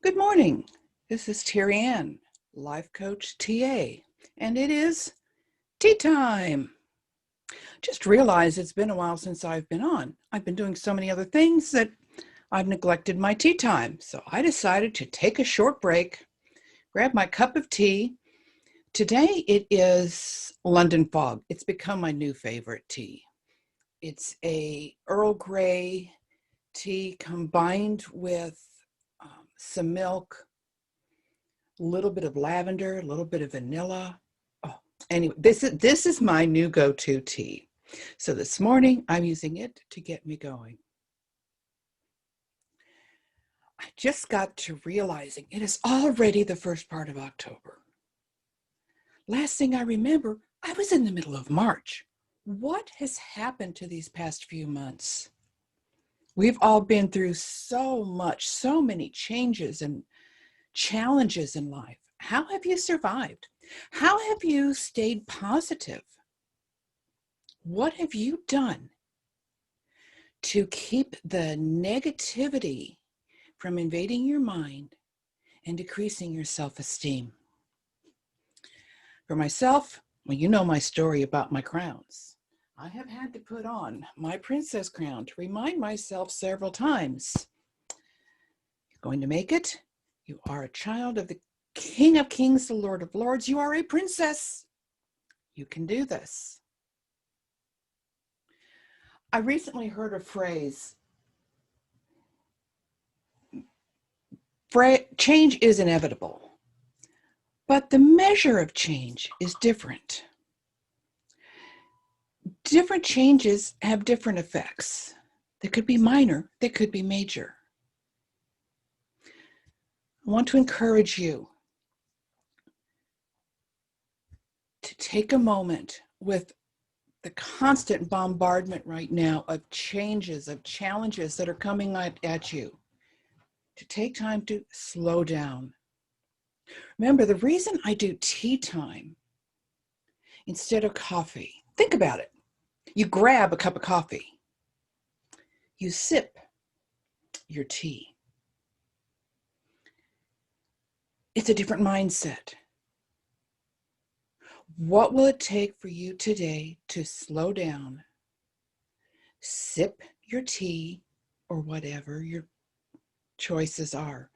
Good morning. This is TerryAnn, Life Coach TA, and it is tea time. Just realized it's been a while since I've been on. I've been doing so many other things that I've neglected my tea time. So I decided to take a short break, grab my cup of tea. Today it is London Fog. It's become my new favorite tea. It's a Earl Grey tea combined with some milk, a little bit of lavender, a little bit of vanilla. Oh, anyway, this is my new go-to tea. So this morning I'm using it to get me going. I just got to realizing it is already the first part of October. Last thing I remember, I was in the middle of March. What has happened to these past few months? We've all been through so much, so many changes and challenges in life. How have you survived? How have you stayed positive? What have you done to keep the negativity from invading your mind and decreasing your self-esteem? For myself, well, you know my story about my crowns. I have had to put on my princess crown to remind myself several times, you're going to make it. You are a child of the King of Kings, the Lord of Lords. You are a princess. You can do this. I recently heard a phrase, change is inevitable, but the measure of change is different. Different changes have different effects. They could be minor, they could be major. I want to encourage you to take a moment with the constant bombardment right now of changes, of challenges that are coming at you, to take time to slow down. Remember, the reason I do tea time instead of coffee, think about it. You grab a cup of coffee, you sip your tea. It's a different mindset. What will it take for you today to slow down, sip your tea or whatever your choices are,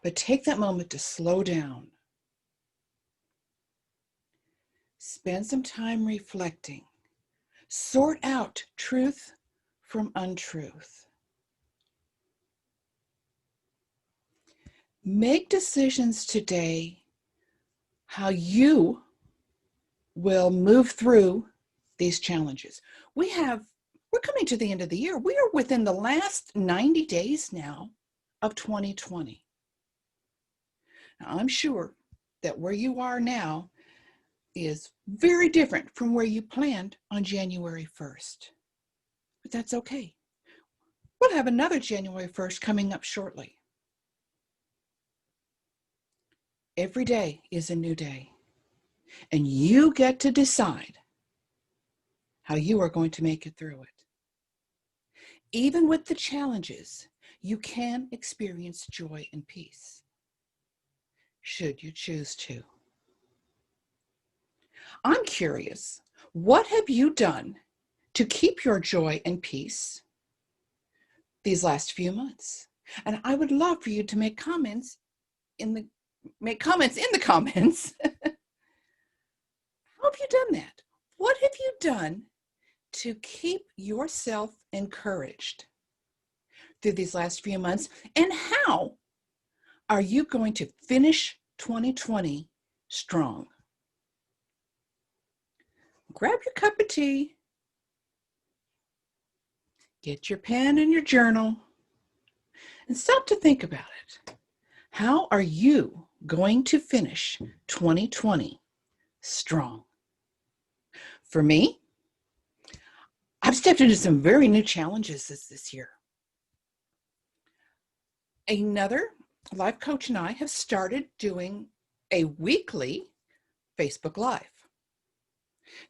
but take that moment to slow down. Spend some time reflecting. Sort out truth from untruth. Make decisions today how you will move through these challenges. We're coming to the end of the year. We are within the last 90 days now of 2020. Now, I'm sure that where you are now is very different from where you planned on January 1st. But that's okay. We'll have another January 1st coming up shortly. Every day is a new day, and you get to decide how you are going to make it through it. Even with the challenges, you can experience joy and peace, should you choose to. I'm curious, what have you done to keep your joy and peace these last few months? And I would love for you to make comments in the comments. How have you done that? What have you done to keep yourself encouraged through these last few months? And how are you going to finish 2020 strong? Grab your cup of tea, get your pen and your journal, and stop to think about it. How are you going to finish 2020 strong? For me, I've stepped into some very new challenges this year. Another life coach and I have started doing a weekly Facebook Live.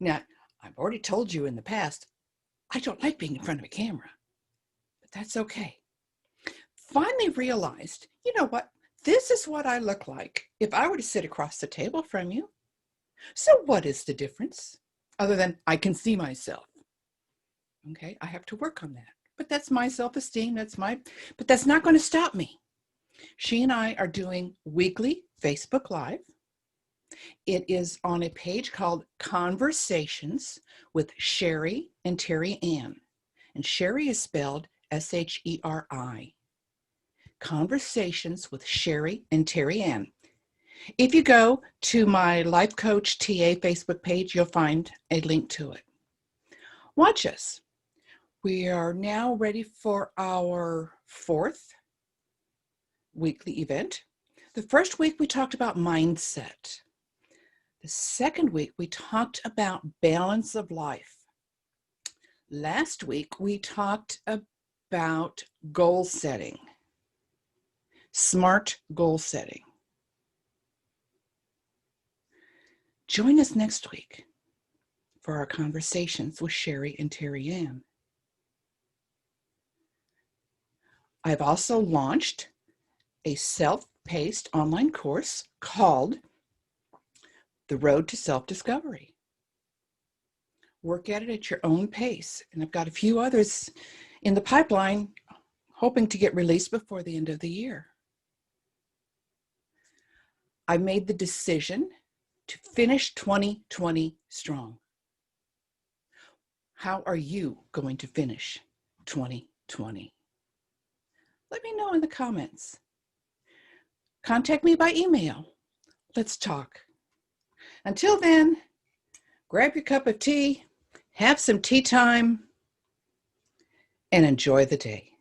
Now, I've already told you in the past, I don't like being in front of a camera, but that's okay. Finally realized, you know what? This is what I look like if I were to sit across the table from you. So what is the difference? Other than I can see myself. Okay, I have to work on that. But that's my self-esteem. But that's not going to stop me. She and I are doing weekly Facebook Live. It is on a page called Conversations with Sherry and TerryAnn. And Sherry is spelled S-H-E-R-I. Conversations with Sherry and TerryAnn. If you go to my Life Coach TA Facebook page, you'll find a link to it. Watch us. We are now ready for our 4th weekly event. The first week we talked about mindset. The second week we talked about balance of life. Last week we talked about goal setting, smart goal setting. Join us next week for our conversations with Sherry and TerryAnn. I've also launched a self-paced online course called The Road to Self-Discovery. Work at it at your own pace. And I've got a few others in the pipeline, hoping to get released before the end of the year. I made the decision to finish 2020 strong. How are you going to finish 2020? Let me know in the comments. Contact me by email. Let's talk. Until then, grab your cup of tea, have some tea time, and enjoy the day.